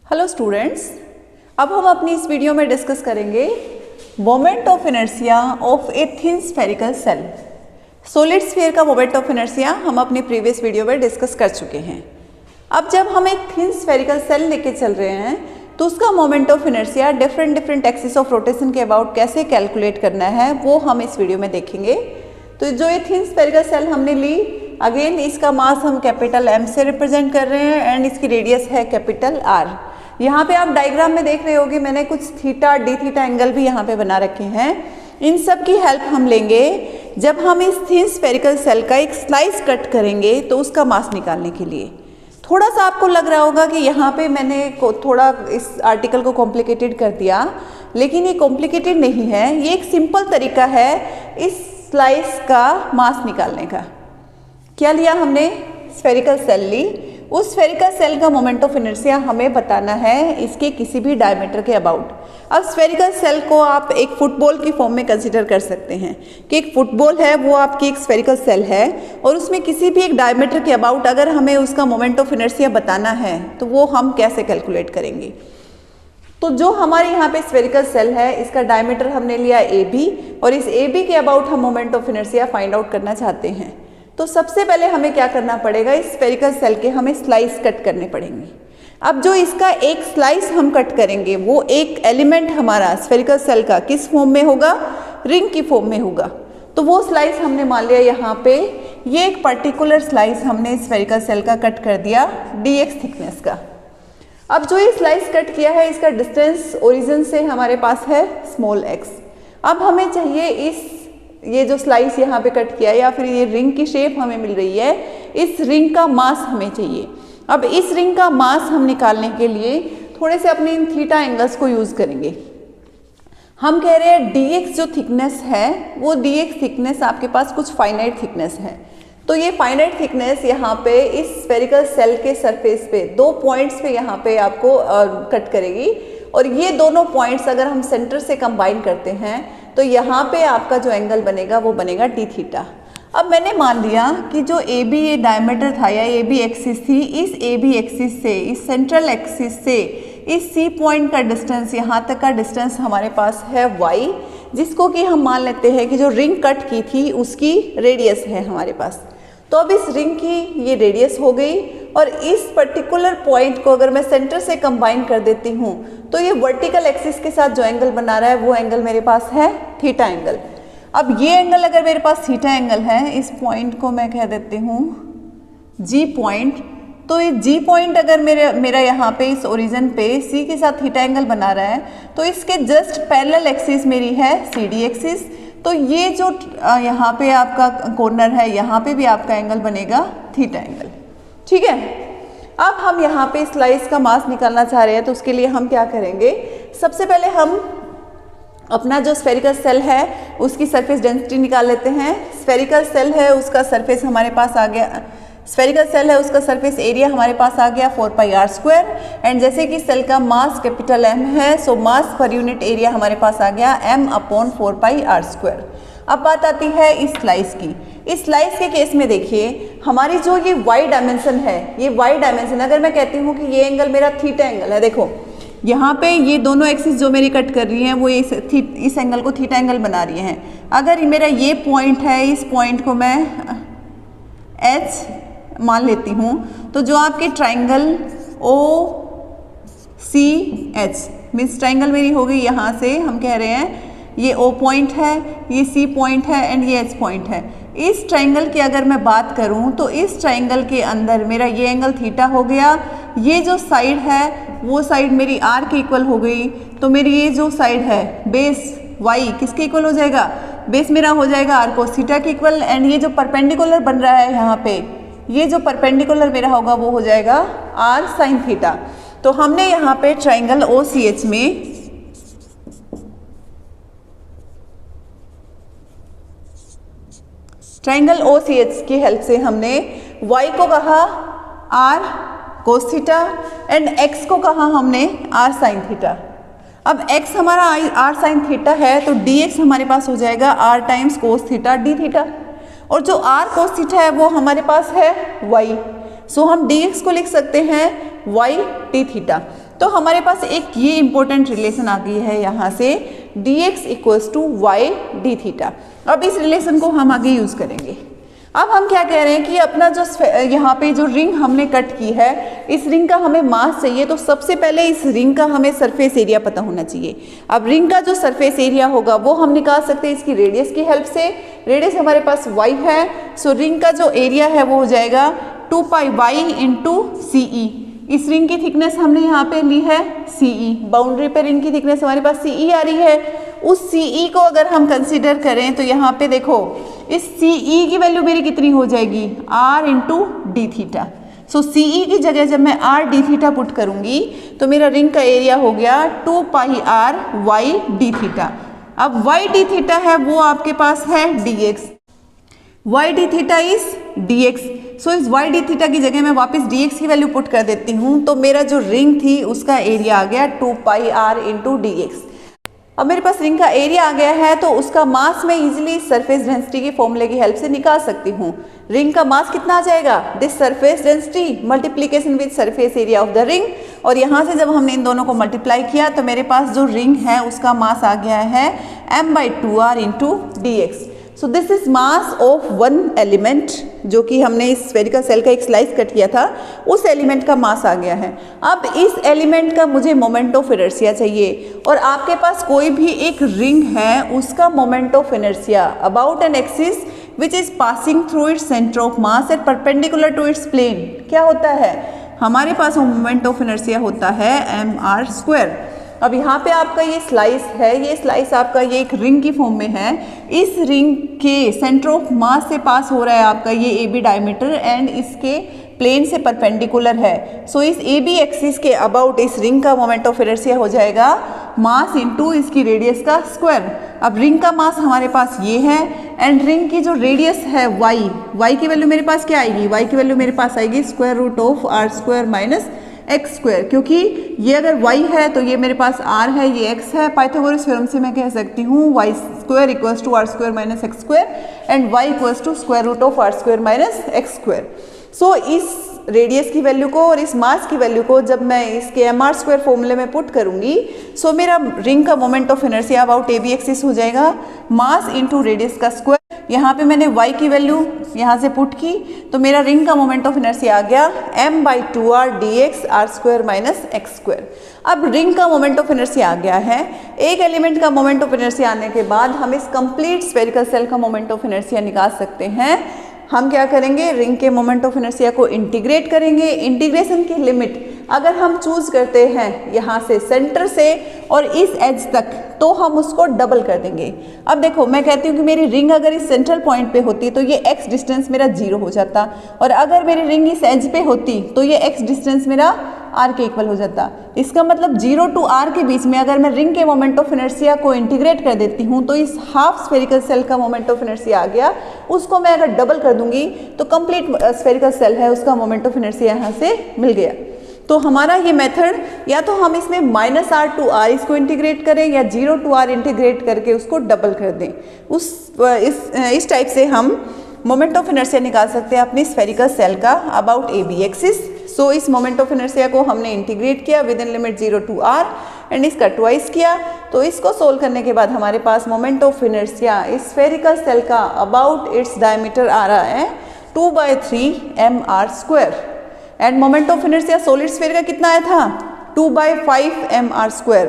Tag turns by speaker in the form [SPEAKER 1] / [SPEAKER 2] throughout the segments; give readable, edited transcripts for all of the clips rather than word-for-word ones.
[SPEAKER 1] Hello students, अब हम अपनी इस वीडियो में डिस्कस करेंगे moment of inertia of a thin spherical shell. Solid sphere का मोमेंट ऑफ इनर्शिया हम अपनी प्रीवियस वीडियो में डिस्कस कर चुके हैं। अब जब हम एक थिन स्फेरिकल सेल लेके चल रहे हैं तो उसका moment of inertia different axis of rotation के अबाउट कैसे कैलकुलेट करना है वो हम इस वीडियो में देखेंगे। तो जो ये थिन स्फेरिकल सेल हमने ली, अगेन इसका मास हम कैपिटल M से रिप्रेजेंट कर रहे हैं एंड इसकी रेडियस है कैपिटल R। यहाँ पे आप डायग्राम में देख रहे होगे मैंने कुछ थीटा डी थीटा एंगल भी यहाँ पे बना रखे हैं। इन सब की हेल्प हम लेंगे जब हम इस थिन स्फेरिकल सेल का एक स्लाइस कट करेंगे तो उसका मास निकालने के लिए। थोड़ा सा आपको लग रहा होगा कि यहाँ पे मैंने थोड़ा इस आर्टिकल को कॉम्प्लिकेटेड कर दिया, लेकिन ये कॉम्प्लिकेटेड नहीं है, ये एक सिंपल तरीका है इस स्लाइस का मास निकालने का। क्या लिया हमने? स्फेरिकल सेल ली। उस स्फेरिकल सेल का मोमेंट ऑफ इनर्शिया हमें बताना है इसके किसी भी डायमीटर के अबाउट। अब स्फेरिकल सेल को आप एक फुटबॉल की फॉर्म में कंसीडर कर सकते हैं कि एक फुटबॉल है, वो आपकी एक स्फेरिकल सेल है और उसमें किसी भी एक डायमीटर के अबाउट अगर हमें उसका मोमेंट ऑफ इनर्शिया बताना है तो वो हम कैसे कैलकुलेट करेंगे। तो जो हमारे यहाँ पे स्फेरिकल सेल है इसका डायमीटर हमने लिया AB और इस AB के अबाउट हम moment of inertia find out करना चाहते हैं। तो सबसे पहले हमें क्या करना पड़ेगा, इस स्फेरिकल सेल के हमें स्लाइस कट करने पड़ेंगे। अब जो इसका एक स्लाइस हम कट करेंगे वो एक एलिमेंट हमारा स्फेरिकल सेल का किस फॉर्म में होगा? रिंग की फॉर्म में होगा। तो वो स्लाइस हमने मान लिया यहाँ पे, ये एक पर्टिकुलर स्लाइस हमने स्फेरिकल सेल का कट कर दिया dx थिकनेस का। अब जो ये स्लाइस कट किया है इसका डिस्टेंस ओरिजिन से हमारे पास है स्मॉल x। अब हमें चाहिए ये जो स्लाइस यहाँ पे कट किया या फिर ये रिंग की शेप हमें मिल रही है, इस रिंग का मास हमें चाहिए। अब इस रिंग का मास हम निकालने के लिए थोड़े से अपने इन थीटा एंगल्स को यूज करेंगे। हम कह रहे हैं dx जो थिकनेस है वो dx थिकनेस आपके पास कुछ फाइनाइट थिकनेस है। तो ये फाइनाइट थिकनेस यहाँ पे इस स्फेरिकल सेल के सरफेस पे दो पॉइंट्स पे यहाँ पे आपको कट करेगी और ये दोनों पॉइंट्स अगर हम सेंटर से कंबाइन करते हैं तो यहाँ पे आपका जो एंगल बनेगा वो बनेगा d थीटा। अब मैंने मान लिया कि जो AB ये डायमीटर था या AB एक्सिस थी, इस AB एक्सिस से, इस सेंट्रल एक्सिस से इस C पॉइंट का डिस्टेंस, यहाँ तक का डिस्टेंस हमारे पास है y, जिसको कि हम मान लेते हैं कि जो रिंग कट की थी उसकी रेडियस है हमारे पास। तो अब इस रिंग की ये रेडियस हो गई और इस पर्टिकुलर पॉइंट को अगर मैं सेंटर से कंबाइन कर देती हूँ तो ये वर्टिकल एक्सिस के साथ जो एंगल बना रहा है वो एंगल मेरे पास है थीटा एंगल। अब ये एंगल अगर मेरे पास थीटा एंगल है, इस पॉइंट को मैं कह देती हूँ G पॉइंट। तो ये G पॉइंट अगर मेरा यहाँ पे इस ओरिजिन पे C के साथ थीटा एंगल बना रहा है तो इसके जस्ट पैरेलल एक्सिस मेरी है CD एक्सिस। तो ये जो यहाँ पे आपका कॉर्नर है यहाँ पे भी आपका एंगल बनेगा थीटा एंगल। ठीक है, अब हम यहाँ पे स्लाइस का मास निकालना चाह रहे हैं तो उसके लिए हम क्या करेंगे, सबसे पहले हम अपना जो स्फेरिकल सेल है उसकी सरफेस डेंसिटी निकाल लेते हैं। स्फेरिकल सेल है उसका सरफेस हमारे पास आ गया, स्फेरिकल सेल है उसका सरफेस एरिया हमारे पास आ गया 4πr² एंड जैसे कि सेल का मास कैपिटल M है सो मास पर यूनिट एरिया हमारे पास आ गया m/4πr²। अब बात आती है इस स्लाइस की। इस स्लाइस के केस में देखिए हमारी जो ये y डायमेंशन है, ये y डायमेंशन अगर मैं कहती हूँ कि ये एंगल मेरा थीटा एंगल है, देखो यहाँ पे ये दोनों एक्सिस जो मेरी कट कर रही हैं वो इस एंगल को थीटा एंगल बना रही हैं। अगर मेरा ये पॉइंट है, इस पॉइंट को मैं H मान लेती हूँ तो जो आपके ट्राइंगल OCH मीन्स ट्राइंगल मेरी हो गई, यहाँ से हम कह रहे हैं ये O पॉइंट है, ये C पॉइंट है एंड ये H पॉइंट है। इस ट्राइंगल की अगर मैं बात करूँ तो इस ट्राइंगल के अंदर मेरा ये एंगल थीटा हो गया, ये जो साइड है वो साइड मेरी R के इक्वल हो गई। तो मेरी ये जो साइड है बेस Y किसके इक्वल हो जाएगा? बेस मेरा हो जाएगा R cos थीटा के इक्वल एंड ये जो परपेंडिकुलर बन रहा है यहाँ पे, ये जो परपेंडिकुलर मेरा होगा वो हो जाएगा R sin थीटा। तो हमने यहाँ पे ट्राइंगल OCH में ट्राइंगल OCH की हेल्प से हमने y को कहा R cos theta and x को कहा हमने R sin थीटा। अब x हमारा R sin थीटा है तो dx हमारे पास हो जाएगा R times cos theta d theta और जो R cos थीटा है वो हमारे पास है y। सो हम dx को लिख सकते हैं y d थीटा। तो हमारे पास एक ये इंपॉर्टेंट रिलेशन आ गई है यहाँ से, dx equals to y d theta. अब इस रिलेशन को हम आगे यूज करेंगे। अब हम क्या कह रहे हैं कि अपना जो यहाँ पे जो रिंग हमने कट की है, इस रिंग का हमें मास चाहिए, तो सबसे पहले इस रिंग का हमें सरफेस एरिया पता होना चाहिए। अब रिंग का जो सरफेस एरिया होगा वो हम निकाल सकते हैं इसकी रेडियस की हेल्प से। रेडियस हमारे पास y है, सो रिंग का जो एरिया है वो हो जाएगा 2 पाई y इंटू CE। इस रिंग की थिकनेस हमने यहाँ पे ली है CE, बाउंड्री पे रिंग की थिकनेस हमारे पास CE आ रही है। उस CE को अगर हम कंसीडर करें तो यहाँ पे देखो इस CE की वैल्यू मेरी कितनी हो जाएगी, r इंटू डी थीटा। सो CE की जगह जब मैं r d थीटा पुट करूंगी तो मेरा रिंग का एरिया हो गया 2 पाई r y d थीटा। अब y d थीटा है वो आपके पास है dx, y d theta is dx। सो इस y d थीटा की जगह मैं वापस dx की वैल्यू पुट कर देती हूँ, तो मेरा जो रिंग थी उसका एरिया आ गया 2 पाई r इंटू dx। अब मेरे पास रिंग का एरिया आ गया है तो उसका मास मैं इजीली सरफेस डेंसिटी के फॉर्मूले की हेल्प से निकाल सकती हूँ। रिंग का मास कितना आ जाएगा, this surface density multiplication with surface area of the ring, और यहाँ से जब हमने इन दोनों को मल्टीप्लाई किया तो मेरे पास जो रिंग है उसका मास आ गया है m/2r into dx। So this is mass of one element, जो कि हमने इस स्फेरिकल सेल का एक स्लाइस कट किया था, उस एलिमेंट का मास आ गया है। अब इस एलिमेंट का मुझे मोमेंट ऑफ इनर्शिया चाहिए, और आपके पास कोई भी एक रिंग है उसका moment of inertia about an axis which is passing through its centre of mass at perpendicular to its plane, क्या होता है हमारे पास मोमेंट ऑफ इनर्शिया होता है mr²। अब यहाँ पे आपका ये स्लाइस है, ये स्लाइस आपका ये एक रिंग की फॉर्म में है। इस रिंग के सेंटर ऑफ मास से पास हो रहा है आपका ये AB डायमीटर एंड इसके प्लेन से परपेंडिकुलर है। सो इस AB एक्सिस के अबाउट इस रिंग का मोमेंट ऑफ इनर्शिया हो जाएगा मास इंटू इसकी रेडियस का स्क्वायर। अब रिंग का मास हमारे पास ये है एंड रिंग की जो रेडियस है y की वैल्यू मेरे पास क्या आएगी, y की वैल्यू मेरे पास आएगी √ऑफ r² माइनस x², क्योंकि ये अगर y है तो ये मेरे पास r है, ये x है। पाइथागोरस थ्योरम से मैं कह सकती हूँ y² equals to r² minus x² and y equals to √ऑफ r² माइनस x²। सो इस रेडियस की वैल्यू को और इस मास की वैल्यू को जब मैं इसके mr² फॉर्मूले में पुट करूंगी, सो मेरा रिंग का moment of inertia about AB axis हो जाएगा मास इंटू रेडियस का स्क्वायर। यहाँ पे मैंने y की वैल्यू यहाँ से पुट की तो मेरा रिंग का मोमेंट ऑफ इनर्शिया आ गया m/2r dx r² minus x²। अब रिंग का मोमेंट ऑफ इनर्शिया आ गया है। एक एलिमेंट का मोमेंट ऑफ इनर्शिया आने के बाद हम इस कंप्लीट स्फेरिकल सेल का मोमेंट ऑफ इनर्शिया निकाल सकते हैं। हम क्या करेंगे, रिंग के मोमेंट ऑफ इनर्शिया को इंटीग्रेट करेंगे। इंटीग्रेशन की लिमिट अगर हम चूज करते हैं यहाँ से सेंटर से और इस एज तक, तो हम उसको डबल कर देंगे। अब देखो मैं कहती हूँ कि मेरी रिंग अगर इस सेंट्रल पॉइंट पे होती तो ये x डिस्टेंस मेरा 0 हो जाता, और अगर मेरी रिंग इस एज पे होती तो ये x डिस्टेंस मेरा r के इक्वल हो जाता। इसका मतलब 0 to r के बीच में अगर मैं रिंग के मोमेंट ऑफ इनर्शिया को इंटीग्रेट कर देती हूँ तो इस हाफ स्फेरिकल सेल का मोमेंट ऑफ इनर्शिया आ गया। उसको मैं अगर डबल कर दूंगी तो कंप्लीट स्फेरिकल सेल है उसका मोमेंट ऑफ इनर्शिया यहाँ से मिल गया। तो हमारा ये मेथड, या तो हम इसमें -r to r इसको इंटीग्रेट करें या 0 to r इंटीग्रेट करके उसको डबल कर दें। इस टाइप से हम मोमेंट ऑफ इनर्शिया निकाल सकते हैं अपनी स्फेरिकल सेल का अबाउट AB एक्सिस। सो इस मोमेंट ऑफ इनर्शिया को हमने इंटीग्रेट किया with in limit 0 to r and इसका ट्वाइस किया। तो इसको सोल्व करने के बाद हमारे पास मोमेंट ऑफ इनर्शिया इस स्फेरिकल सेल का अबाउट इट्स डायमीटर आ रहा है 2/3 mr²। End moment of inertia solid sphere का कितना आया था, 2/5 mr²।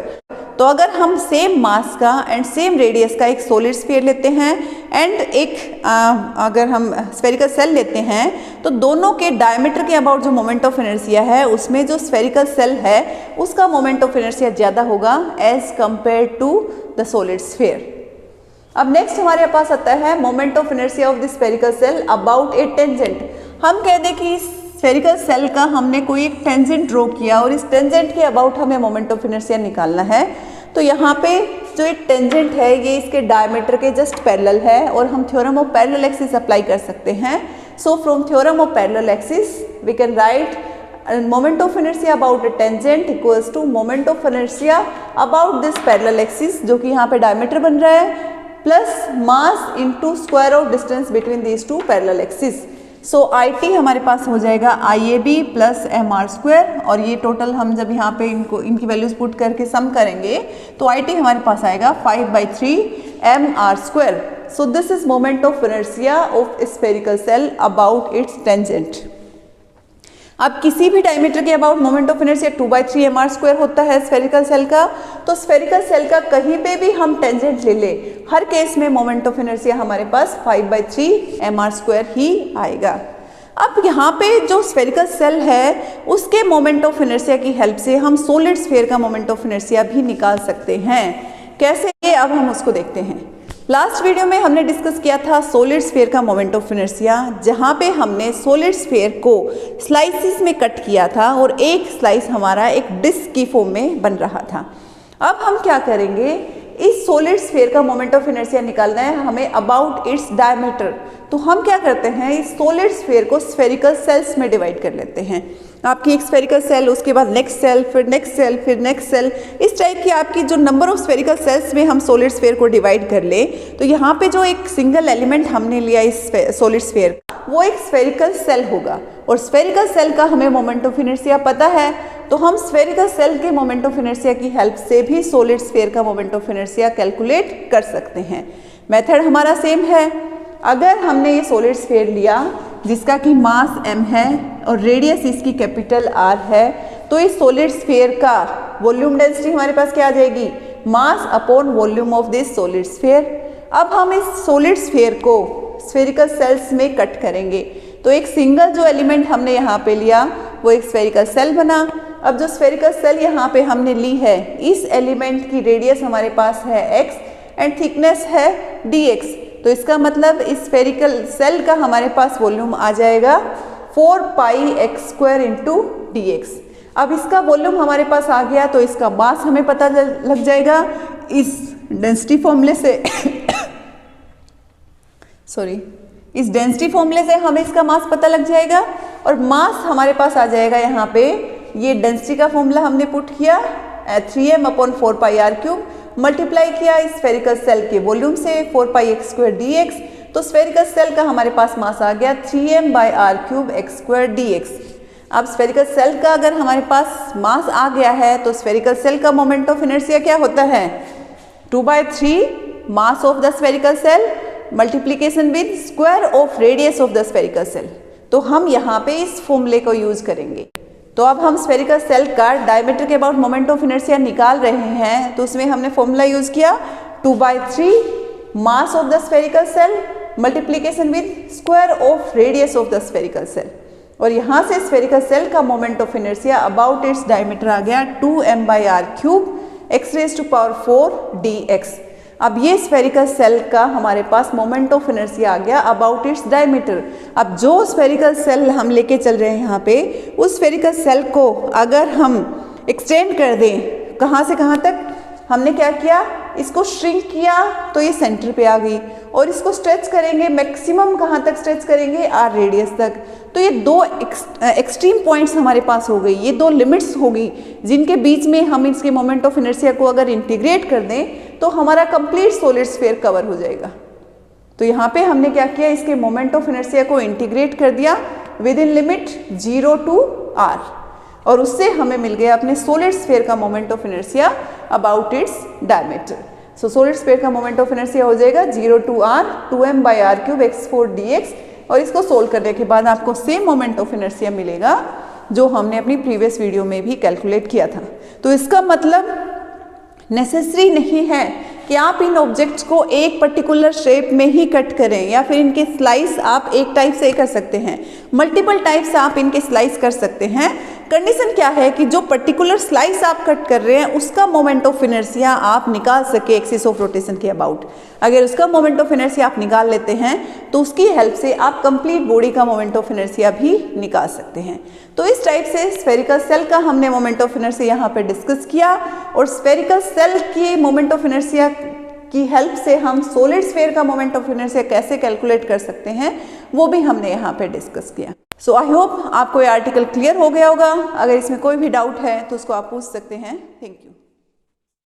[SPEAKER 1] तो अगर हम सेम मास का एंड सेम रेडियस का एक सॉलिड स्फीयर लेते हैं एंड एक अगर हम स्फेरिकल सेल लेते हैं तो दोनों के डायमीटर के अबाउट जो मोमेंट ऑफ इनर्शिया है उसमें जो स्फेरिकल सेल है उसका मोमेंट ऑफ इनर्शिया ज़्यादा होगा as compare to the solid sphere. अब नेक्स्ट हमारे पास आता है moment of inertia of the spherical shell about a tangent. हम कह दें कि स्फेरिकल सेल का हमने कोई एक टेंजेंट ड्रॉ किया और इस टेंजेंट के अबाउट हमें मोमेंट ऑफ इनर्शिया निकालना है। तो यहाँ पे जो एक टेंजेंट है ये इसके डायमीटर के जस्ट पैरेलल है और हम theorem of parallel axis apply कर सकते हैं। So from theorem of parallel axis we can write moment of inertia about a tangent equals to moment of inertia about this parallel axis, जो कि यहाँ पे डायमीटर बन रहा है, plus mass into square of distance between these two parallel axis. So I T हमारे पास हो जाएगा I A B plus M R square, और ये टोटल हम जब यहाँ पे इनकी वैल्यूज पुट करके सम करेंगे तो आई टी हमारे पास आएगा 5/3 M R square. So this is moment of inertia of spherical shell about its tangent. अब किसी भी डायमीटर के अबाउट moment of inertia 2/3 M R square होता है स्फेरिकल सेल का, तो स्फेरिकल सेल का कहीं पे भी हम टेंजेंट ले ले, हर केस में मोमेंट ऑफ इनर्शिया हमारे पास 5/3 एम आर स्क्वायर ही आएगा। अब यहाँ पे जो स्फेरिकल सेल है उसके मोमेंट ऑफ इनर्शिया की हेल्प से हम सॉलिड स्फीयर का मोमेंट ऑफ इनर्शिया भी निकाल सकते हैं। कैसे, ये अब हम उसको देखते हैं। लास्ट वीडियो में हमने डिस्कस किया था सॉलिड स्फीयर का मोमेंट ऑफ इनर्शिया, जहाँ पे हमने सॉलिड स्फीयर को स्लाइसिस में कट किया था और एक स्लाइस हमारा एक डिस्क की फॉर्म में बन रहा था। अब हम क्या करेंगे, इस सॉलिड स्फीयर का मोमेंट ऑफ इनर्शिया निकालना है हमें अबाउट इट्स डायमीटर। तो हम क्या करते हैं, इस सॉलिड स्फीयर को स्फेरिकल सेल्स में डिवाइड कर लेते हैं। आपकी एक स्फेरिकल सेल, उसके बाद नेक्स्ट सेल, फिर नेक्स्ट सेल, फिर नेक्स्ट सेल, इस टाइप की आपकी जो नंबर ऑफ स्फेरिकल सेल्स में हम सॉलिड स्फीयर को डिवाइड कर ले, तो यहाँ पे जो एक सिंगल एलिमेंट हमने लिया इस सॉलिड स्फीयर, वो एक स्फेरिकल सेल होगा। और स्फेरिकल सेल का हमें मोमेंट ऑफ इनर्शिया पता है, तो हम स्फेरिकल सेल के मोमेंट ऑफ इनर्शिया की हेल्प से भी सॉलिड स्फीयर का मोमेंट ऑफ इनर्शिया कैलकुलेट कर सकते हैं। मेथड हमारा सेम है। अगर हमने ये सॉलिड स्फीयर लिया जिसका कि मास m है और रेडियस इसकी कैपिटल R है, तो इस सॉलिड स्फीयर का वॉल्यूम डेंसिटी हमारे पास क्या आ जाएगी, mass upon volume of this solid sphere. अब हम इस सॉलिड स्फीयर को स्फेरिकल सेल्स में कट करेंगे, तो एक सिंगल जो एलिमेंट हमने यहाँ पे लिया वो एक स्फेरिकल सेल बना। अब जो स्फेरिकल सेल यहाँ पे हमने ली है, इस एलिमेंट की रेडियस हमारे पास है x एंड थिकनेस है dx, तो इसका मतलब इस स्फेरिकल सेल का हमारे पास वॉल्यूम आ जाएगा 4πx² इंटू dx। अब इसका वॉल्यूम हमारे पास आ गया तो इसका मास हमें पता लग जाएगा इस डेंसिटी फॉर्मूले से इस डेंसिटी फॉर्मूले से हमें इसका मास पता लग जाएगा, और मास हमारे पास आ जाएगा यहाँ पे, ये डेंसिटी का फॉर्मूला हमने पुट किया 3m/4πr³ मल्टीप्लाई किया इस स्फेरिकल सेल के वॉल्यूम से 4πx² dx, तो स्फेरिकल सेल का हमारे पास मास आ गया 3m/r³ x² dx। अब स्फेरिकल सेल का अगर हमारे पास मास आ गया है तो स्फेरिकल सेल का मोमेंट ऑफ इनर्शिया क्या होता है, 2/3 mass of the spherical shell multiplication with square of radius of the spherical cell. तो हम यहाँ पे इस फॉर्मूले को यूज करेंगे। तो अब हम स्फेरिकल सेल का डायमीटर के अबाउट मोमेंट ऑफ इनर्शिया निकाल रहे हैं, तो उसमें हमने फॉर्मूला यूज किया 2/3 mass of the spherical shell multiplication with square of radius of the spherical shell, और यहाँ से स्फेरिकल सेल का moment of inertia about its diameter आ गया 2m/r³ x⁴ dx। अब ये स्फेरिकल सेल का हमारे पास मोमेंट ऑफ इनर्शिया आ गया अबाउट इट्स डायमीटर। अब जो स्फेरिकल सेल हम लेके चल रहे हैं यहाँ पे, उस स्फेरिकल सेल को अगर हम एक्सटेंड कर दें, कहाँ से कहाँ तक, हमने क्या किया, इसको श्रिंक किया तो ये सेंटर पे आ गई, और इसको स्ट्रेच करेंगे मैक्सिमम कहाँ तक स्ट्रेच करेंगे, r रेडियस तक। तो ये दो एक्सट्रीम पॉइंट्स हमारे पास हो गई, ये दो लिमिट्स होगी जिनके बीच में हम इसके मोमेंट ऑफ इनर्शिया को अगर इंटीग्रेट कर दें तो हमारा कंप्लीट सॉलिड स्फीयर कवर हो जाएगा। तो यहाँ पे हमने क्या किया, इसके मोमेंट ऑफ इनर्शिया को इंटीग्रेट कर दिया with in limit 0 to r, और उससे हमें मिल गया अपने सॉलिड स्फीयर का moment of inertia about its diameter. So solid sphere का मोमेंट ऑफ इनर्शिया हो जाएगा 0 to r 2m/r³ x⁴ dx, और इसको सोल्व करने के बाद आपको सेम मोमेंट ऑफ इनर्शिया मिलेगा जो हमने अपनी प्रीवियस वीडियो में भी कैलकुलेट किया था। तो इसका मतलब नेसेसरी नहीं है कि आप इन ऑब्जेक्ट्स को एक पर्टिकुलर शेप में ही कट करें, या फिर इनके स्लाइस आप एक टाइप से कर सकते हैं, मल्टीपल टाइप से आप इनके स्लाइस कर सकते हैं। कंडीशन क्या है कि जो पर्टिकुलर स्लाइस आप कट कर रहे हैं उसका मोमेंट ऑफ इनर्शिया आप निकाल सके एक्सिस ऑफ रोटेशन के अबाउट। अगर उसका मोमेंट ऑफ इनर्शिया आप निकाल लेते हैं तो उसकी हेल्प से आप कंप्लीट बॉडी का मोमेंट ऑफ इनर्शिया भी निकाल सकते हैं। तो इस टाइप से स्फेरिकल सेल का हमने मोमेंट ऑफ इनर्शिया यहाँ पे डिस्कस किया, और स्फेरिकल सेल की मोमेंट ऑफ इनर्शिया की हेल्प से हम सॉलिड स्फीयर का मोमेंट ऑफ इनर्शिया कैसे कैलकुलेट कर सकते हैं वो भी हमने यहाँ पे डिस्कस किया। सो आई होप आपको ये आर्टिकल क्लियर हो गया होगा। अगर इसमें कोई भी डाउट है तो उसको आप पूछ सकते हैं। Thank you.